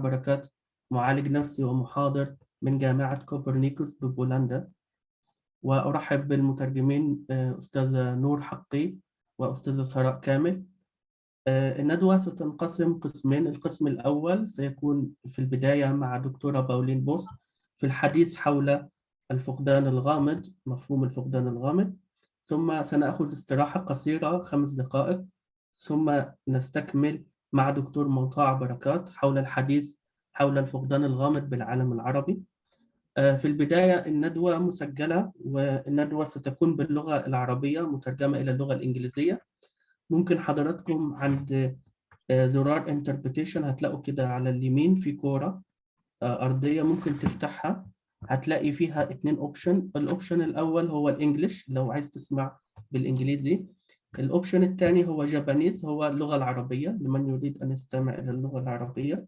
بركات، معالج نفسي ومحاضر من جامعة كوبرنيكوس ببولندا. وأرحب بالمترجمين أستاذة نور حقي وأستاذة ثراء كامل. الندوة ستنقسم قسمين. القسم الأول سيكون في البداية مع دكتورة بولين بوست في الحديث حول الفقدان الغامض، مفهوم الفقدان الغامض، ثم سنأخذ استراحة قصيرة 5 دقائق، ثم نستكمل مع دكتور مفتوح بركات حول الحديث حول الفقدان الغامض بالعالم العربي. في البداية الندوة مسجلة، والندوة ستكون باللغة العربية مترجمة إلى اللغة الإنجليزية. ممكن حضراتكم عند زرار interpretation هتلاقوا كده على اليمين في كورة أرضية ممكن تفتحها، هتلاقي فيها 2 اوبشن. الاوبشن الأول هو الإنجليش لو عايز تسمع بالإنجليزي، الاوبشن الثاني هو جابانيز، هو اللغة العربية لمن يريد أن يستمع إلى اللغة العربية.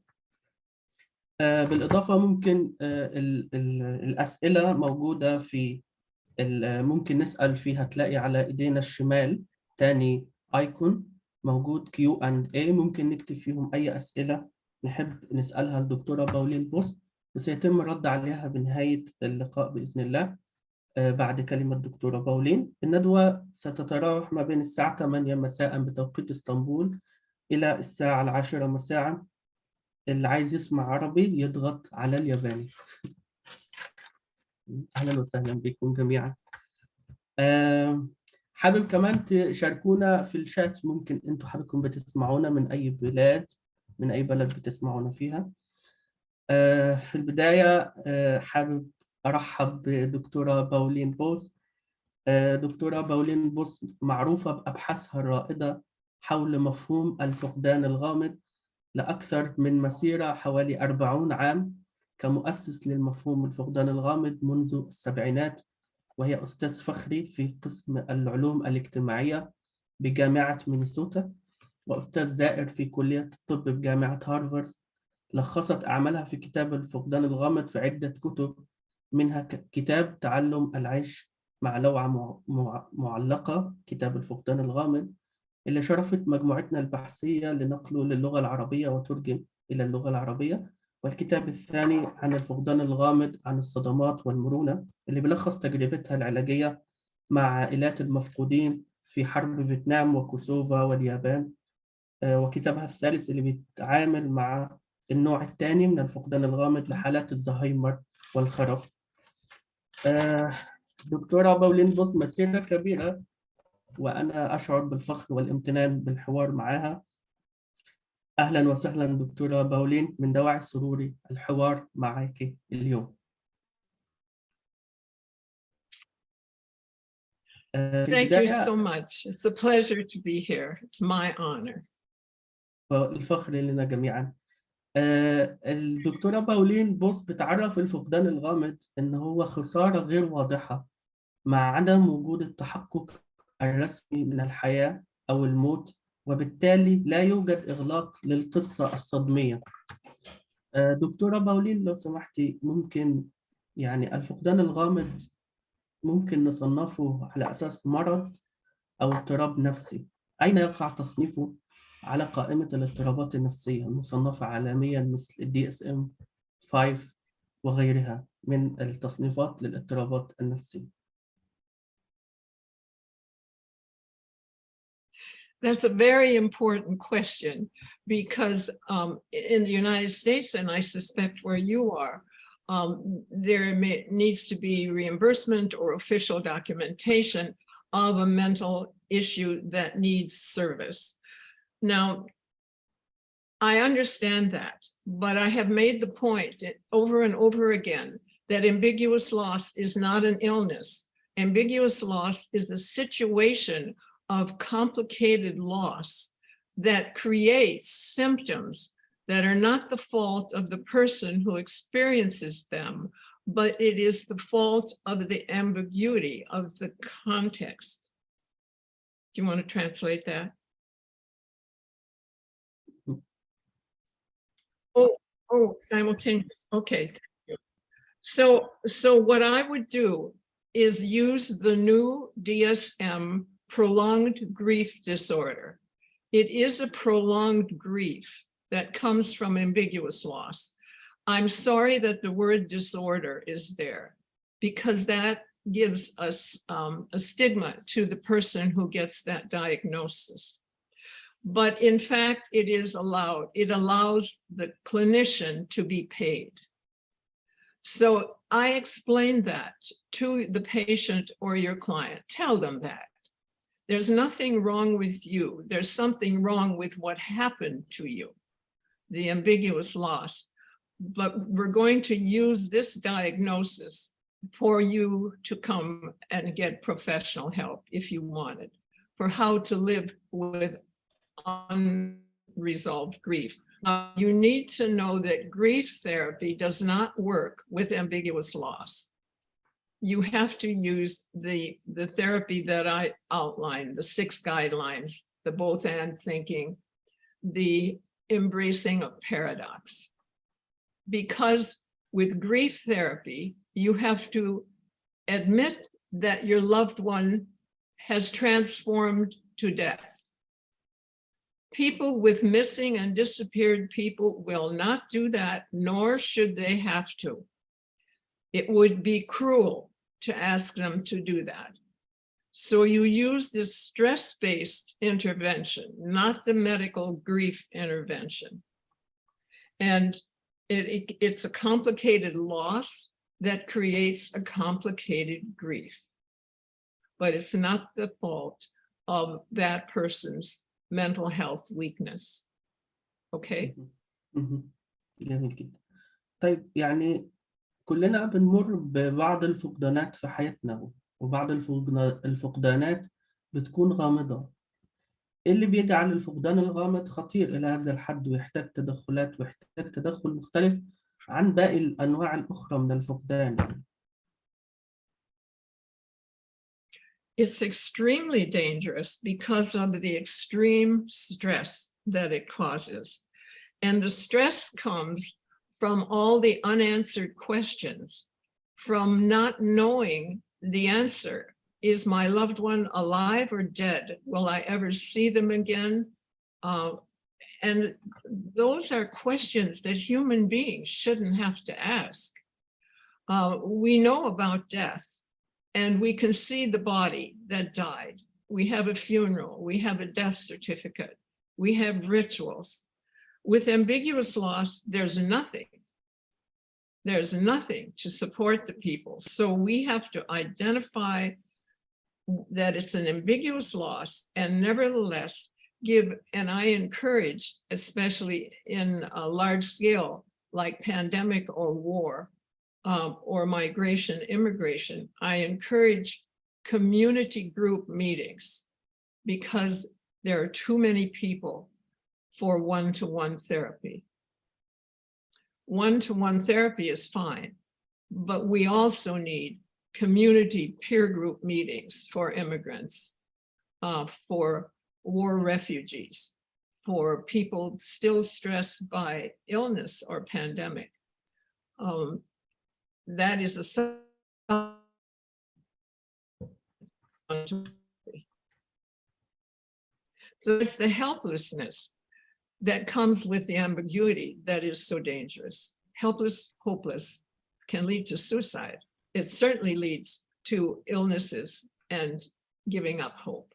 بالإضافة ممكن الأسئلة موجودة في ممكن نسأل فيها، تلاقي على إيدينا الشمال تاني ايكون موجود Q&A، ممكن نكتب فيهم أي أسئلة نحب نسألها الدكتورة بولين بوست، وسيتم الرد عليها بنهاية اللقاء بإذن الله بعد كلمة دكتورة بولين. الندوة ستتراوح ما بين الساعة 8 مساء بتوقيت اسطنبول إلى الساعة 10 مساء. اللي عايز يسمع عربي يضغط على الياباني. أهلا وسهلا بكم جميعا. حابب كمان تشاركونا في الشات، ممكن انتوا حضراتكم بتسمعونا من اي بلاد، من اي بلد بتسمعونا فيها. في البداية حابب ارحب بدكتورة بولين بوس. دكتورة بولين بوس معروفة بأبحاثها الرائدة حول مفهوم الفقدان الغامض لأكثر من مسيرة حوالي 40 عام كمؤسس للمفهوم الفقدان الغامض منذ السبعينات، وهي أستاذ فخري في قسم العلوم الاجتماعية بجامعة مينيسوتا، وأستاذ زائر في كلية الطب بجامعة هارفارد. لخصت أعمالها في كتاب الفقدان الغامض في عدة كتب، منها كتاب تعلم العيش مع نوعه معلقة، كتاب الفقدان الغامض اللي شرفت مجموعتنا البحثية لنقله للغة العربية وترجم إلى اللغة العربية، والكتاب الثاني عن الفقدان الغامض عن الصدمات والمرونة اللي بيلخص تجربتها العلاجية مع عائلات المفقودين في حرب فيتنام وكوسوفا واليابان. وكتابها الثالث اللي بيتعامل مع النوع الثاني من الفقدان الغامض لحالات الزهايمر والخرف. دكتورة بولين بوس مسيرة كبيرة، وأنا أشعر بالفخر والامتنان بالحوار معها. أهلا وسهلا دكتورة بولين، من دواعي سروري الحوار معك اليوم. Thank you so much. It's a pleasure to be here. It's my honor. الفخر لنا جميعا. الدكتورة بولين بوس بتعرف الفقدان الغامض إن هو خسارة غير واضحة مع عدم وجود التحقق الرسمي من الحياة أو الموت، وبالتالي لا يوجد إغلاق للقصة الصدمية. دكتورة بولين لو سمحتي، ممكن يعني الفقدان الغامض ممكن نصنفه على أساس مرض أو اضطراب نفسي، أين يقع تصنيفه على قائمة الاضطرابات النفسية المصنفة عالميا مثل DSM-5 وغيرها من التصنيفات للاضطرابات النفسية؟ That's a very important question because in the United States, and I suspect where you are, there needs to be reimbursement or official documentation of a mental issue that needs service. Now, I understand that, but I have made the point over and over again that ambiguous loss is not an illness. Ambiguous loss is a situation of complicated loss that creates symptoms that are not the fault of the person who experiences them, but it is the fault of the ambiguity of the context. Do you want to translate that? Oh, simultaneous. Okay. Thank you. So what I would do is use the new DSM prolonged grief disorder. It is a prolonged grief. that comes from ambiguous loss. I'm sorry that the word disorder is there, because that gives us a stigma to the person who gets that diagnosis. But in fact, it is allowed. It allows the clinician to be paid. So I explained that to the patient or your client. Tell them that. There's nothing wrong with you. There's something wrong with what happened to you, the ambiguous loss. But we're going to use this diagnosis for you to come and get professional help if you want it, for how to live with unresolved grief. You need to know that grief therapy does not work with ambiguous loss. You have to use the therapy that I outlined, the 6 guidelines, the both and thinking, the embracing of paradox. Because with grief therapy, you have to admit that your loved one has transformed to death. People with missing and disappeared people will not do that, nor should they have to. It would be cruel to ask them to do that. So you use this stress-based intervention, not the medical grief intervention. And it's a complicated loss that creates a complicated grief. But it's not the fault of that person's mental health weakness. Okay? جميل جدا. طيب يعني كلنا بنمر ببعض الفقدانات في حياتنا، وبعض الفقدانات بتكون غامضة. إيه اللي بيجعل الفقدان الغامض خطير إلى هذا الحد ويحتاج تدخلات ويحتاج تدخل مختلف عن باقي الأنواع الأخرى من الفقدان؟ It's extremely dangerous because of the extreme stress that it causes. And the stress comes from all the unanswered questions, from not knowing the answer. Is my loved one alive or dead? Will I ever see them again? And those are questions that human beings shouldn't have to ask. We know about death, and we can see the body that died. We have a funeral, we have a death certificate, we have rituals. With ambiguous loss, there's nothing. There's nothing to support the people. So we have to identify that it's an ambiguous loss, and nevertheless give, and I encourage, especially in a large scale like pandemic or war, or migration, immigration, I encourage community group meetings, because there are too many people for one-to-one therapy. One-to-one therapy is fine, but we also need community peer group meetings for immigrants, for war refugees, for people still stressed by illness or pandemic. That is a so it's the helplessness that comes with the ambiguity that is so dangerous. Helpless, hopeless can lead to suicide. It certainly leads to illnesses and giving up hope.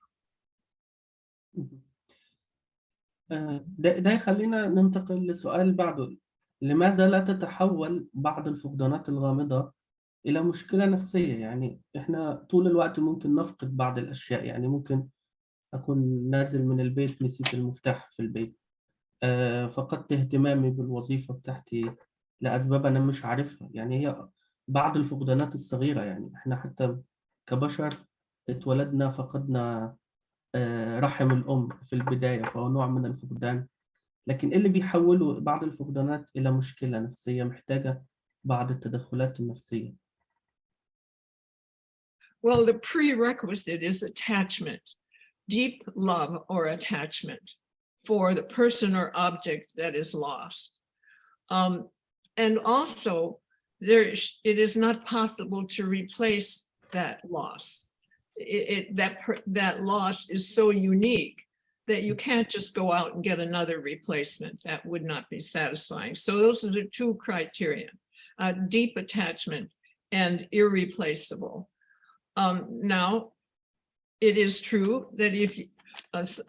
ده يخلينا ننتقل لسؤال بعده. لماذا لا تتحول بعض الفقدانات الغامضة إلى مشكلة نفسية؟ يعني إحنا طول الوقت ممكن نفقد بعض الأشياء، يعني ممكن أكون نازل من البيت نسيت المفتاح في البيت، فقدت اهتمامي بالوظيفة بتاعتي لأسباب أنا مش عارفها. يعني هي بعض الفقدانات الصغيرة، يعني إحنا حتى كبشر اتولدنا فقدنا رحم الأم في البداية، فهو نوع من الفقدان. لكن إيه اللي بيحوله بعض الفقدانات إلى مشكلة نفسية محتاجة بعض التدخلات النفسية؟ Well, the prerequisite is attachment, deep love or attachment for the person or object that is lost. And also, it is not possible to replace that loss. That loss is so unique that you can't just go out and get another replacement. That would not be satisfying. So those are the two criteria, deep attachment and irreplaceable. Now, it is true that if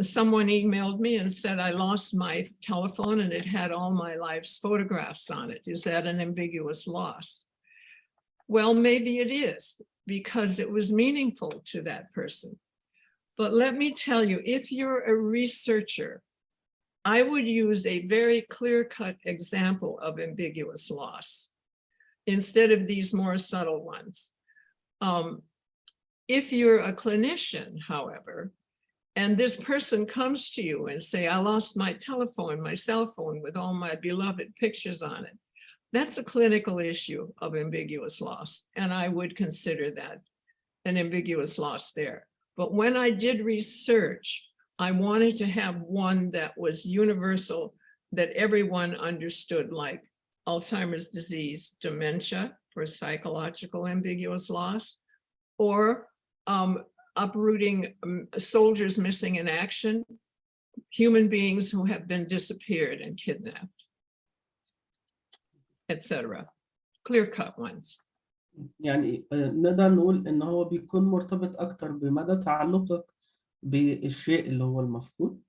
someone emailed me and said, I lost my telephone and it had all my life's photographs on it, is that an ambiguous loss? Well, maybe it is, because it was meaningful to that person. But let me tell you, if you're a researcher, I would use a very clear-cut example of ambiguous loss instead of these more subtle ones. If you're a clinician, however, and this person comes to you and say, I lost my telephone, my cell phone with all my beloved pictures on it, that's a clinical issue of ambiguous loss. And I would consider that an ambiguous loss there. But when I did research, I wanted to have one that was universal, that everyone understood, like Alzheimer's disease, dementia for psychological ambiguous loss, or uprooting soldiers missing in action, human beings who have been disappeared and kidnapped, etc. Clear-cut ones. يعني نقدر نقول إن هو بيكون مرتبط أكتر بمدى تعلقك بالشيء اللي هو المفقود،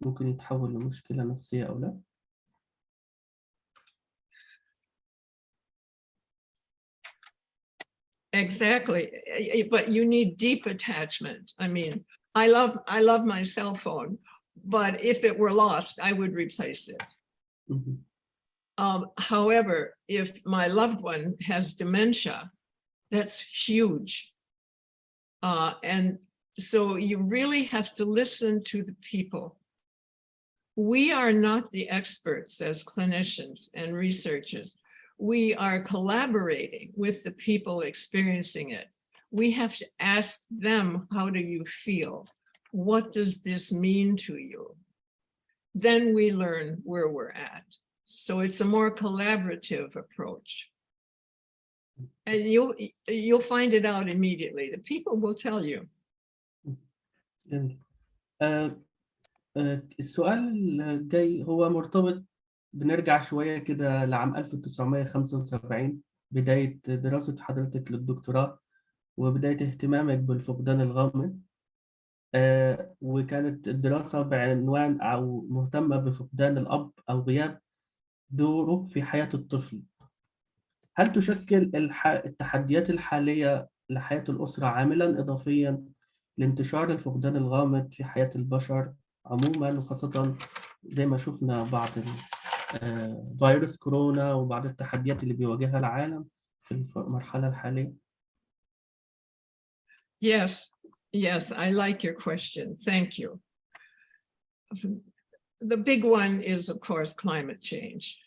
ممكن يتحول لمشكلة نفسية أو لا. Exactly, but you need deep attachment. I mean, I love my cell phone, but if it were lost, I would replace it. However, if my loved one has dementia, that's huge. And so you really have to listen to the people. We are not the experts as clinicians and researchers. We are collaborating with the people experiencing it. We have to ask them, how do you feel? What does this mean to you? Then we learn where we're at. So it's a more collaborative approach. And you'll find it out immediately. The people will tell you. جميل. السؤال الجاي هو مرتبط، بنرجع شوية كده لعام 1975، بداية دراسة حضرتك للدكتوراه وبداية اهتمامك بالفقدان الغامض، وكانت الدراسة بعنوان أو مهتمة بفقدان الأب أو غياب دوره في حياة الطفل. هل تشكل التحديات الحالية لحياة الأسرة عاملاً إضافياً لانتشار الفقدان الغامض في حياة البشر عموماً، وخاصة زي ما شفنا بعض فيروس كورونا وبعض التحديات اللي بيواجهها العالم في المرحلة الحالية؟ Yes, I like your question. Thank you. The big one is, of course, climate change.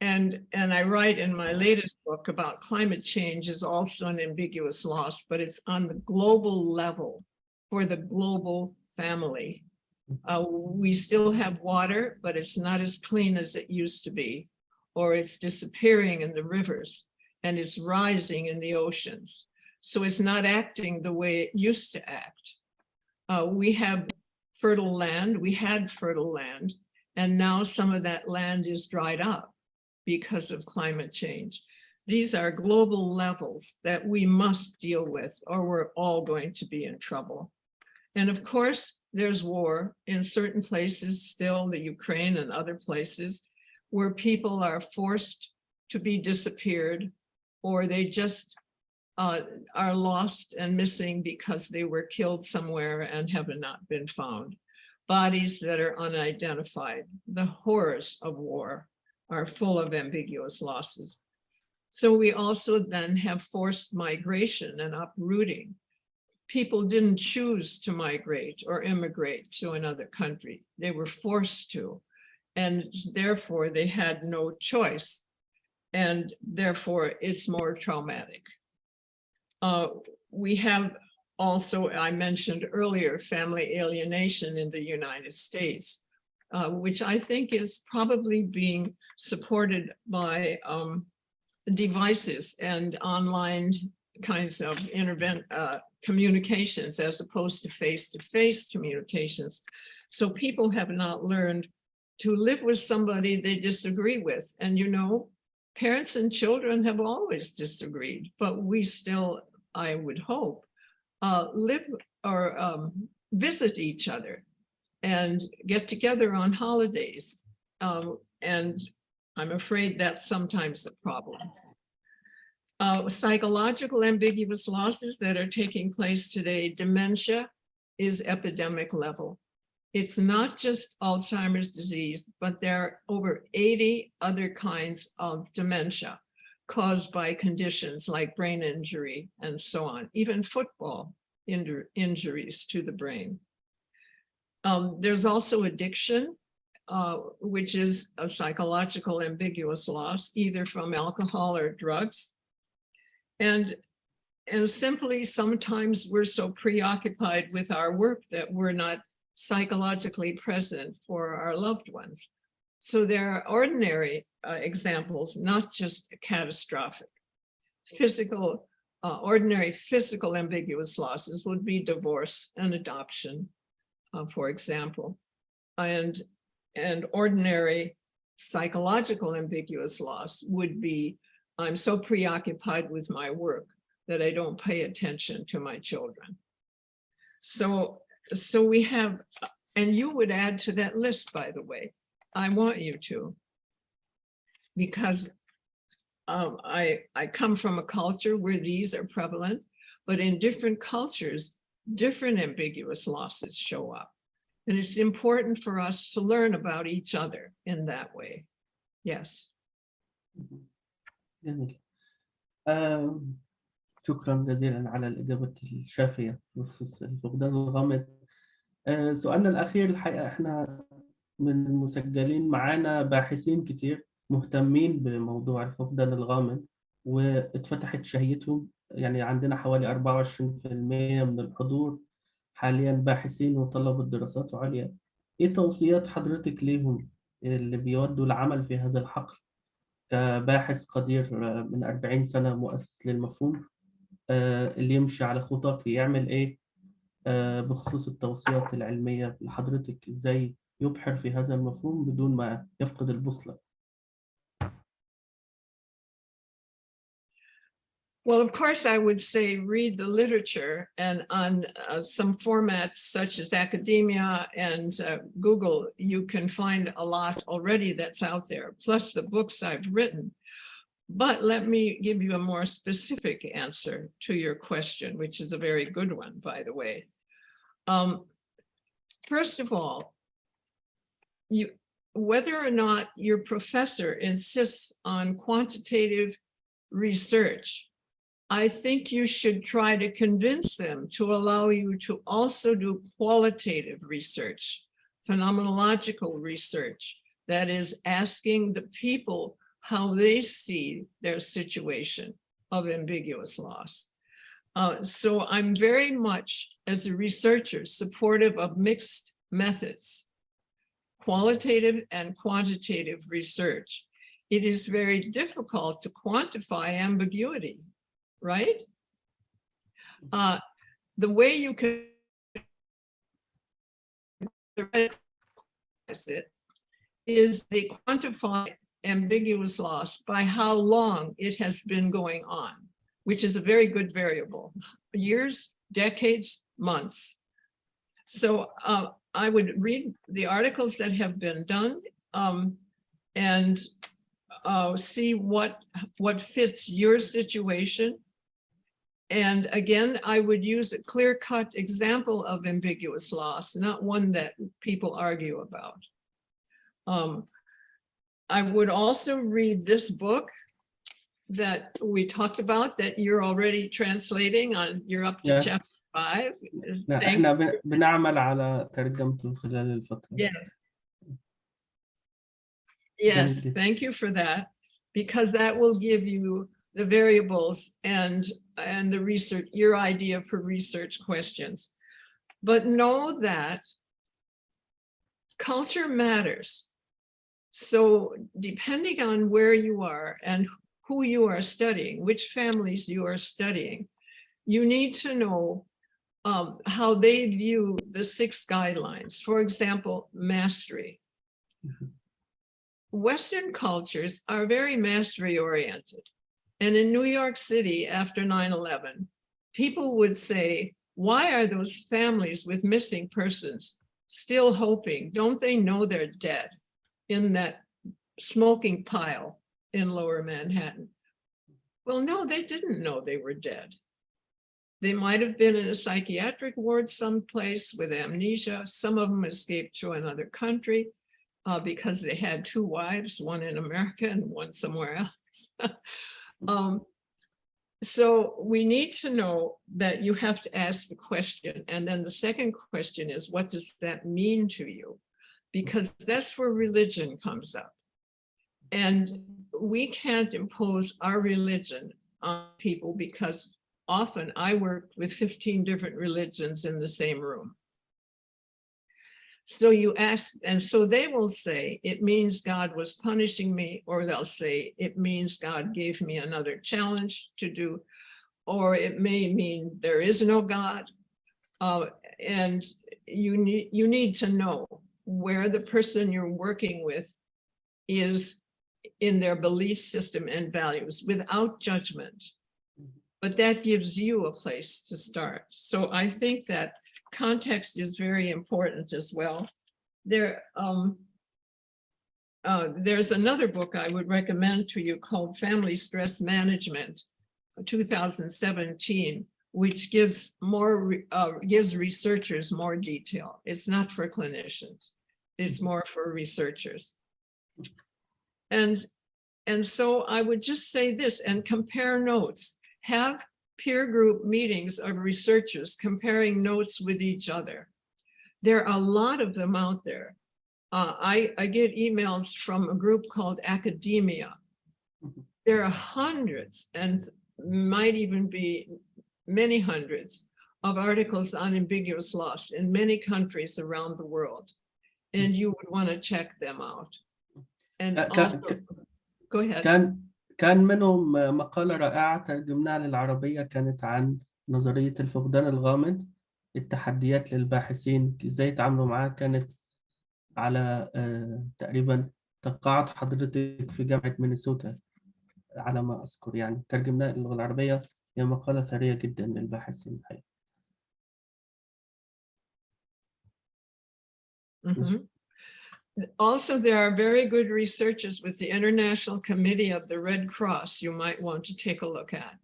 And I write in my latest book about climate change is also an ambiguous loss, but it's on the global level for the global family. We still have water, but it's not as clean as it used to be, or it's disappearing in the rivers and it's rising in the oceans. So it's not acting the way it used to act. We have fertile land, we had fertile land, and now some of that land is dried up because of climate change. These are global levels that we must deal with, or we're all going to be in trouble. And of course, there's war in certain places still, the Ukraine and other places, where people are forced to be disappeared, or they just are lost and missing because they were killed somewhere and have not been found. Bodies that are unidentified. The horrors of war are full of ambiguous losses. So we also then have forced migration and uprooting. People didn't choose to migrate or immigrate to another country. They were forced to, and therefore they had no choice. And therefore it's more traumatic. We have also, I mentioned earlier, family alienation in the United States, which I think is probably being supported by devices and online kinds of communications as opposed to face-to-face communications. So people have not learned to live with somebody they disagree with. And you know, parents and children have always disagreed, but we still, I would hope, live or visit each other and get together on holidays. And I'm afraid that's sometimes a problem. Psychological ambiguous losses that are taking place today, dementia is epidemic level. It's not just Alzheimer's disease, but there are over 80 other kinds of dementia caused by conditions like brain injury and so on, even football injuries to the brain. There's also addiction, which is a psychological ambiguous loss, either from alcohol or drugs. And simply sometimes we're so preoccupied with our work that we're not psychologically present for our loved ones. So there are ordinary examples, not just catastrophic. Ordinary physical ambiguous losses would be divorce and adoption, for example. And ordinary psychological ambiguous loss would be, I'm so preoccupied with my work that I don't pay attention to my children. So we have, and you would add to that list, by the way. I want you to, because I come from a culture where these are prevalent, but in different cultures, different ambiguous losses show up. And it's important for us to learn about each other in that way. Yes. جميل. شكرا جزيلا على الإجابة الشافية بخصوص الفقدان الغامض. سؤالنا الأخير الحقيقة إحنا من المسجلين معانا باحثين كتير مهتمين بموضوع الفقدان الغامض واتفتحت شهيتهم، يعني عندنا حوالي 24% من الحضور حاليا باحثين وطلبة دراسات عليا. إيه توصيات حضرتك ليهم اللي بيودوا العمل في هذا الحقل كباحث قدير من 40 سنة مؤسس للمفهوم، اللي يمشي على خطاك يعمل إيه بخصوص التوصيات العلمية لحضرتك، إزاي يبحر في هذا المفهوم بدون ما يفقد البوصلة؟ Well, of course, I would say read the literature, and on some formats such as academia and Google, you can find a lot already that's out there, plus the books I've written. But let me give you a more specific answer to your question, which is a very good one, by the way. First of all, whether or not your professor insists on quantitative research, I think you should try to convince them to allow you to also do qualitative research, phenomenological research, that is asking the people how they see their situation of ambiguous loss. So I'm very much, as a researcher, supportive of mixed methods, qualitative and quantitative research. It is very difficult to quantify ambiguity, right? The way you can it is they quantify ambiguous loss by how long it has been going on, which is a very good variable. Years, decades, months. So I would read the articles that have been done and see what fits your situation. And again, I would use a clear-cut example of ambiguous loss, not one that people argue about. I would also read this book that we talked about that you're already translating on, you're up to chapter 5. احنا بنعمل على ترجمته خلال الفترة. Yes, thank you for that, because that will give you the variables and the research, your idea for research questions. But know that culture matters. So depending on where you are and who you are studying, which families you are studying, you need to know how they view the 6 guidelines. For example, mastery. Western cultures are very mastery oriented. And in New York City after 9/11, people would say, why are those families with missing persons still hoping? Don't they know they're dead in that smoking pile in Lower Manhattan? Well, no, they didn't know they were dead. They might have been in a psychiatric ward someplace with amnesia. Some of them escaped to another country because they had 2 wives, one in America and one somewhere else. So we need to know that you have to ask the question. And then the second question is, what does that mean to you? Because that's where religion comes up. And we can't impose our religion on people because often I worked with 15 different religions in the same room. So you ask, and so they will say, it means God was punishing me, or they'll say, it means God gave me another challenge to do, or it may mean there is no God. And you need to know where the person you're working with is in their belief system and values without judgment. But that gives you a place to start. So I think that context is very important as well. There's another book I would recommend to you called Family Stress Management, 2017, which gives researchers more detail. It's not for clinicians. It's more for researchers. And so I would just say this and compare notes. Have peer group meetings of researchers comparing notes with each other. There are a lot of them out there. I get emails from a group called Academia. There are hundreds and might even be many hundreds of articles on ambiguous loss in many countries around the world. And you would want to check them out. And also, go ahead. كان منهم مقالة رائعة ترجمناها للعربية، كانت عن نظرية الفقدان الغامض، التحديات للباحثين إزاي يتعاملوا معاها. كانت على تقريبا تقاعد حضرتك في جامعة مينيسوتا على ما أذكر، يعني ترجمناها للغة العربية. هي مقالة ثرية جدا للباحثين الحقيقة. Also, there are very good researchers with the International Committee of the Red Cross you might want to take a look at,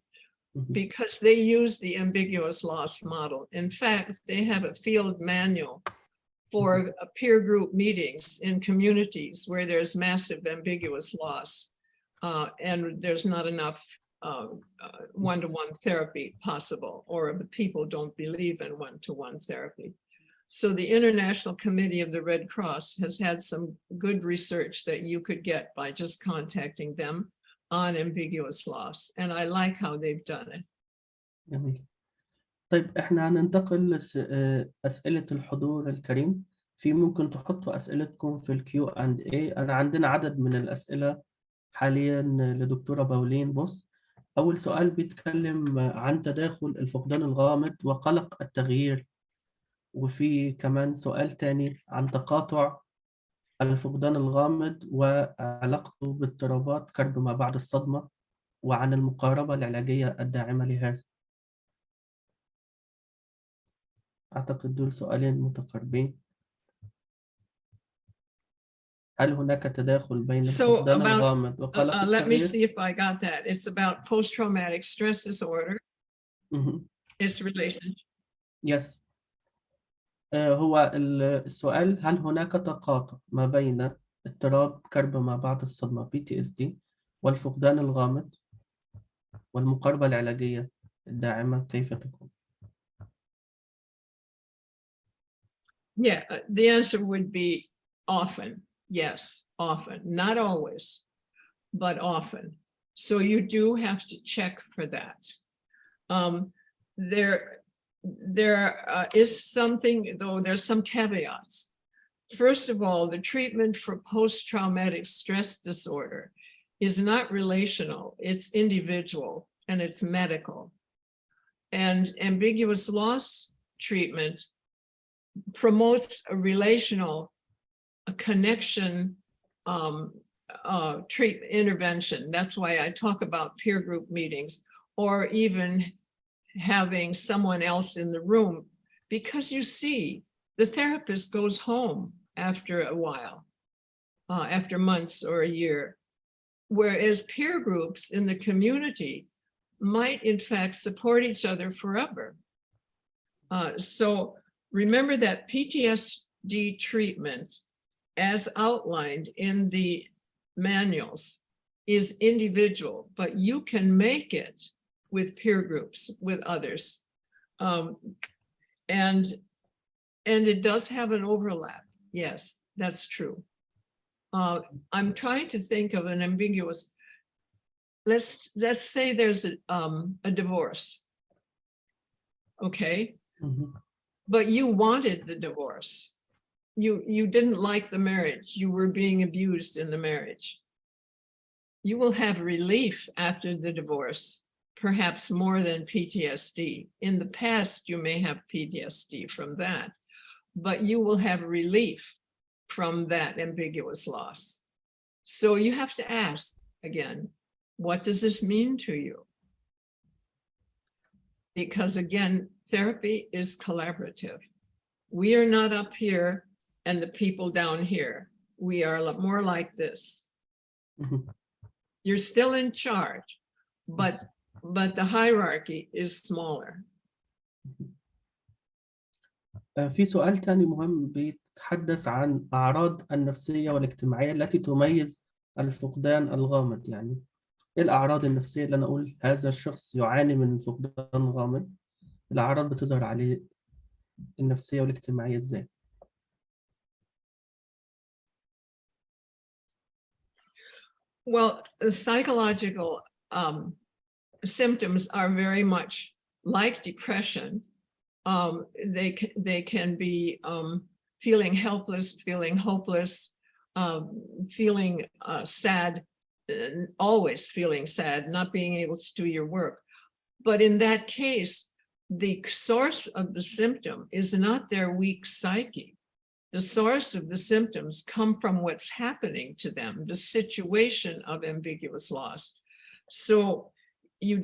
because they use the ambiguous loss model. In fact, they have a field manual for peer group meetings in communities where there's massive ambiguous loss and there's not enough one-to-one therapy possible, or the people don't believe in one-to-one therapy. So the International Committee of the Red Cross has had some good research that you could get by just contacting them on ambiguous loss. And I like how they've done it. جميل. طيب احنا هننتقل لأسئلة الحضور الكريم. في ممكن تحطوا أسئلتكم في Q&A. أنا عندنا عدد من الأسئلة حاليا لدكتورة بولين. بص، أول سؤال بيتكلم عن تداخل الفقدان الغامض وقلق التغيير، وفي كمان سؤال تاني عن تقاطع الفقدان الغامض وعلاقته باضطرابات كرب ما بعد الصدمة، وعن المقاربة العلاجية الداعمة لهذا. أعتقد دول سؤالين متقاربين. هل هناك تداخل بين الفقدان الغامض وقلق التغيير؟ Let me see if I got that. It's about post-traumatic stress disorder. Its relationship. Yes. هو السؤال: هل هناك تقاطع ما بين اضطراب كرب ما بعد الصدمة PTSD والفقدان الغامض والمقاربة العلاجية الداعمة كيف تكون؟ Yeah, the answer would be often. Yes, often. Not always, but often. So you do have to check for that. There is something, though, there's some caveats. First of all, the treatment for post-traumatic stress disorder is not relational, it's individual and it's medical. And ambiguous loss treatment promotes a relational, a connection intervention. That's why I talk about peer group meetings, or even having someone else in the room, because you see, the therapist goes home after a while, after months or a year, whereas peer groups in the community might in fact support each other forever. So remember that PTSD treatment, as outlined in the manuals, is individual, but you can make it with peer groups, with others. And it does have an overlap. Yes, that's true. I'm trying to think of an ambiguous, let's say there's a divorce, okay? Mhm. But you wanted the divorce. You didn't like the marriage. You were being abused in the marriage. You will have relief after the divorce, perhaps more than PTSD. In the past, you may have PTSD from that, but you will have relief from that ambiguous loss. So you have to ask again, what does this mean to you? Because again, therapy is collaborative. We are not up here and the people down here. We are more like this. Mhm. You're still in charge, but the hierarchy is smaller. في سؤال تاني مهم بيتحدث عن أعراض النفسية والاجتماعية التي تميز الفقدان الغامض. يعني إيه الأعراض النفسية اللي أنا أقول هذا الشخص يعاني من فقدان غامض؟ الأعراض بتظهر عليه النفسية والاجتماعية إزاي؟ Well, the psychological symptoms are very much like depression. They can be feeling helpless, feeling hopeless, feeling sad, always feeling sad, not being able to do your work. But in that case, the source of the symptom is not their weak psyche. The source of the symptoms come from what's happening to them, the situation of ambiguous loss. So you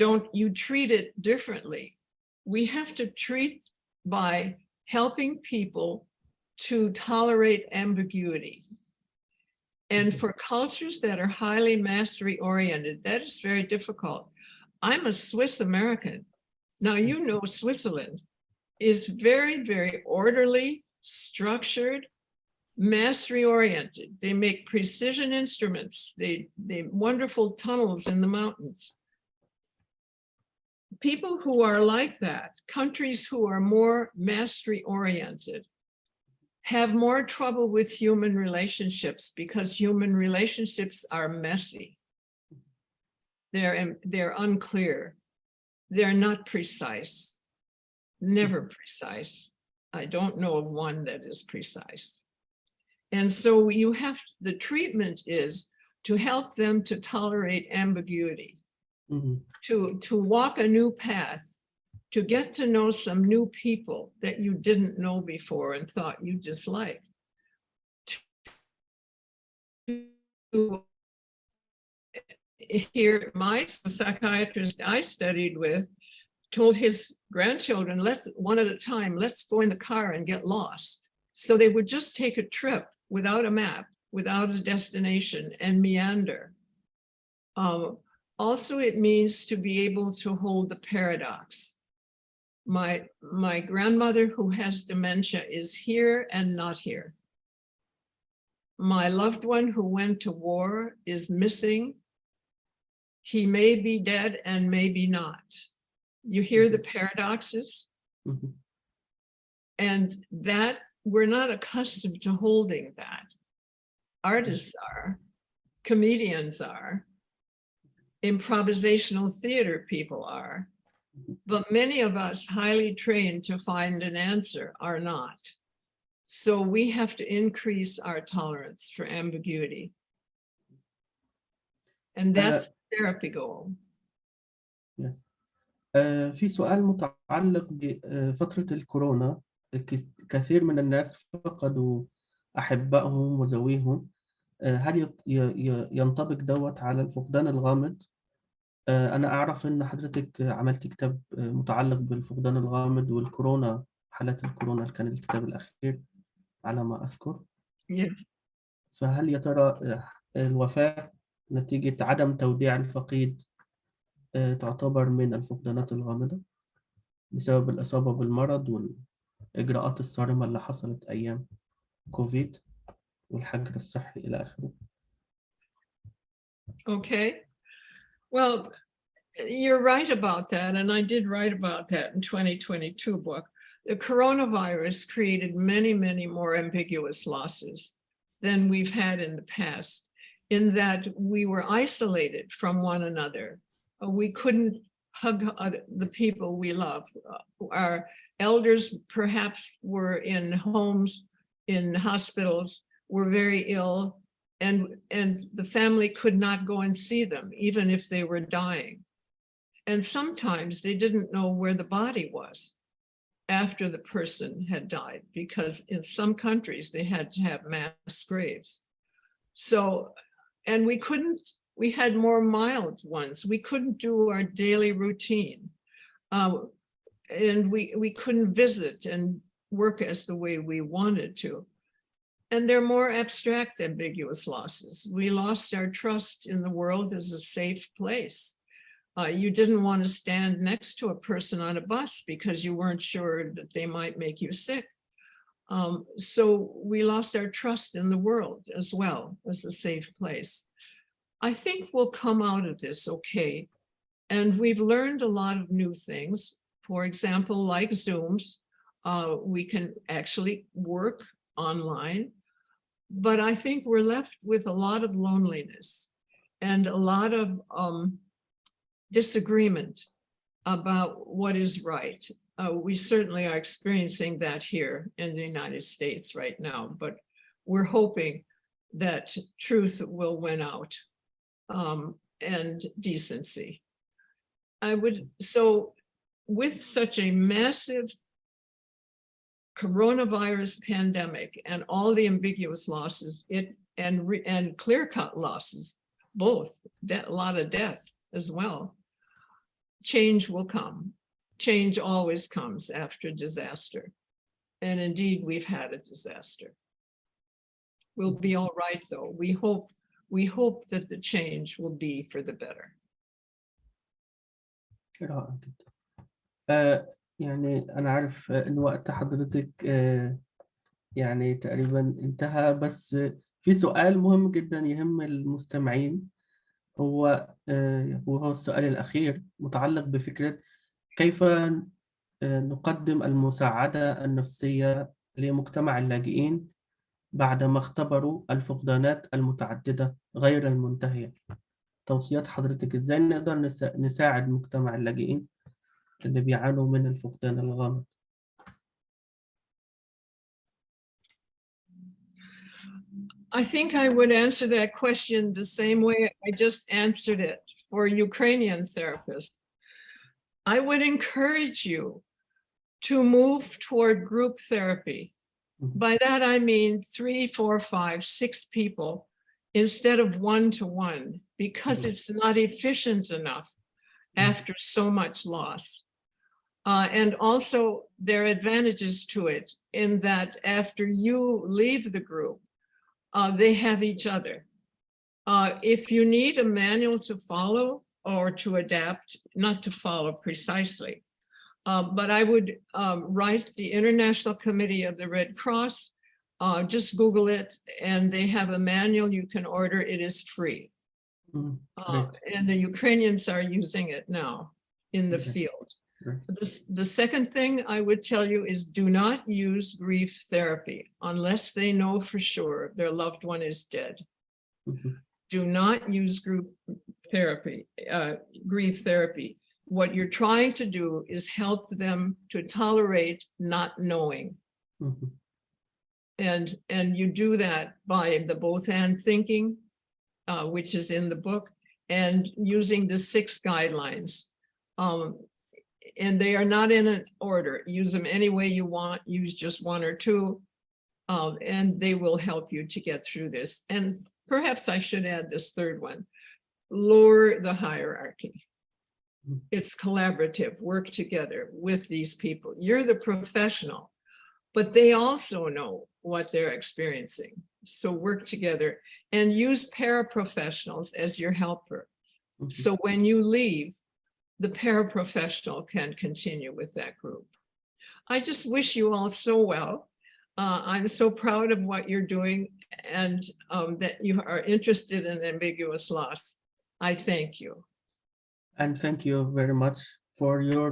treat it differently. We have to treat by helping people to tolerate ambiguity. And for cultures that are highly mastery oriented, that is very difficult. I'm a Swiss American. Now, you know, Switzerland is very, very orderly, structured, mastery oriented. They make precision instruments. They wonderful tunnels in the mountains. People who are like that, countries who are more mastery oriented, have more trouble with human relationships because human relationships are messy. They're unclear. They're not precise, never precise. I don't know of one that is precise. And so the treatment is to help them to tolerate ambiguity, to walk a new path, to get to know some new people that you didn't know before and thought you disliked. Here, my psychiatrist I studied with told his grandchildren, let's one at a time, let's go in the car and get lost. So they would just take a trip without a map, without a destination, and meander. Also, it means to be able to hold the paradox. My grandmother who has dementia is here and not here. My loved one who went to war is missing. He may be dead and maybe not. You hear the paradoxes? And that we're not accustomed to holding that. Artists are, comedians are, improvisational theater people are, but many of us highly trained to find an answer are not. So we have to increase our tolerance for ambiguity. And that's the therapy goal. Yes. في سؤال متعلق بفترة الكورونا. كثير من الناس فقدوا أحبائهم وذويهم. هل ينطبق دوت على الفقدان الغامض؟ أنا أعرف إن حضرتك عملت كتاب متعلق بالفقدان الغامض والكورونا، حالات الكورونا اللي كان الكتاب الأخير على ما أذكر. Yes. فهل يا ترى الوفاة نتيجة عدم توديع الفقيد تعتبر من الفقدانات الغامضة بسبب الإصابة بالمرض والإجراءات الصارمة اللي حصلت أيام كوفيد والحجر الصحي إلى آخره؟ Okay. Well, you're right about that. And I did write about that in 2022 book. The coronavirus created many, many more ambiguous losses than we've had in the past, in that we were isolated from one another. We couldn't hug the people we love. Our elders perhaps were in homes, in hospitals, were very ill, and the family could not go and see them, even if they were dying. And sometimes they didn't know where the body was after the person had died, because in some countries they had to have mass graves. So, and we had more mild ones. We couldn't do our daily routine. And we couldn't visit and work as the way we wanted to. And they're more abstract, ambiguous losses. We lost our trust in the world as a safe place. You didn't want to stand next to a person on a bus because you weren't sure that they might make you sick. So we lost our trust in the world as well as a safe place. I think we'll come out of this okay. And we've learned a lot of new things. For example, like Zooms, we can actually work online. But I think we're left with a lot of loneliness and a lot of disagreement about what is right. We certainly are experiencing that here in the United States right now, but we're hoping that truth will win out and decency. So with such a massive coronavirus pandemic and all the ambiguous losses, and clear-cut losses, both, a lot of death as well, change will come. Change always comes after disaster. And indeed, we've had a disaster. We'll be all right, though. We hope that the change will be for the better. رائع جدا. يعني أنا عارف إن وقت حضرتك يعني تقريبا انتهى، بس في سؤال مهم جدا يهم المستمعين، وهو السؤال الأخير متعلق بفكرة كيف نقدم المساعدة النفسية لمجتمع اللاجئين بعدما اختبروا الفقدانات المتعددة غير المنتهية. توصيات حضرتك إزاي نقدر نساعد مجتمع اللاجئين اللي بيعانوا من الفقدان الغامض؟ I think I would answer that question the same way I just answered it for Ukrainian therapists. I would encourage you to move toward group therapy. By that, I mean 3, 4, 5, 6 people instead of 1-to-1, because it's not efficient enough after so much loss. And also there are advantages to it in that after you leave the group, they have each other. If you need a manual to follow or to adapt, not to follow precisely, but I would write the International Committee of the Red Cross, just Google it, and they have a manual you can order. It is free. And the Ukrainians are using it now in the field. The second thing I would tell you is do not use grief therapy unless they know for sure their loved one is dead. Do not use group therapy, grief therapy. What you're trying to do is help them to tolerate not knowing. And you do that by the both and thinking, which is in the book, and using the 6 guidelines. and they are not in an order. Use them any way you want, use just one or two, and they will help you to get through this. And perhaps I should add this third one, lower the hierarchy. It's collaborative, work together with these people. You're the professional, but they also know what they're experiencing. So work together and use paraprofessionals as your helper. So when you leave, the paraprofessional can continue with that group. I just wish you all so well. I'm so proud of what you're doing and that you are interested in ambiguous loss. I thank you. And thank you very much for your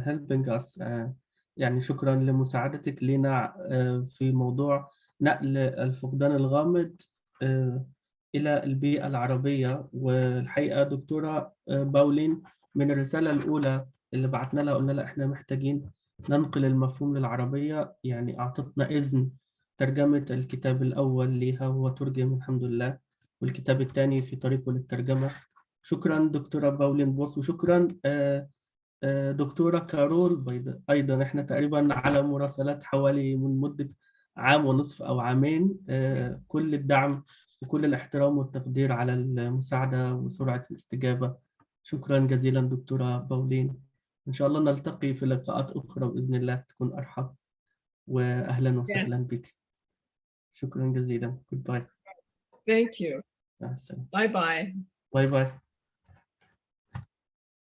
helping us. يعني شكرا لمساعدتك لنا في موضوع نقل الفقدان الغامض إلى البيئة العربية. والحقيقة دكتورة بولين من الرسالة الأولى اللي بعتنا لها قلنا لها إحنا محتاجين ننقل المفهوم للعربية، يعني أعطتنا إذن ترجمة الكتاب الأول ليها وهو ترجم الحمد لله، والكتاب الثاني في طريقه للترجمة. شكرا دكتورة بولين بوس، وشكرا دكتورة كارول أيضا. إحنا تقريبا على مراسلات حوالي من مدة عام ونصف أو عامين. كل الدعم وكل الاحترام والتقدير على المساعدة وسرعة الاستجابة. شكرا جزيلا دكتورة بولين. إن شاء الله نلتقي في لقاءات أخرى بإذن الله تكون أرحب، وأهلا وسهلا بك. شكرا جزيلا. Goodbye. Thank you. مع السلامة. Bye bye. باي باي.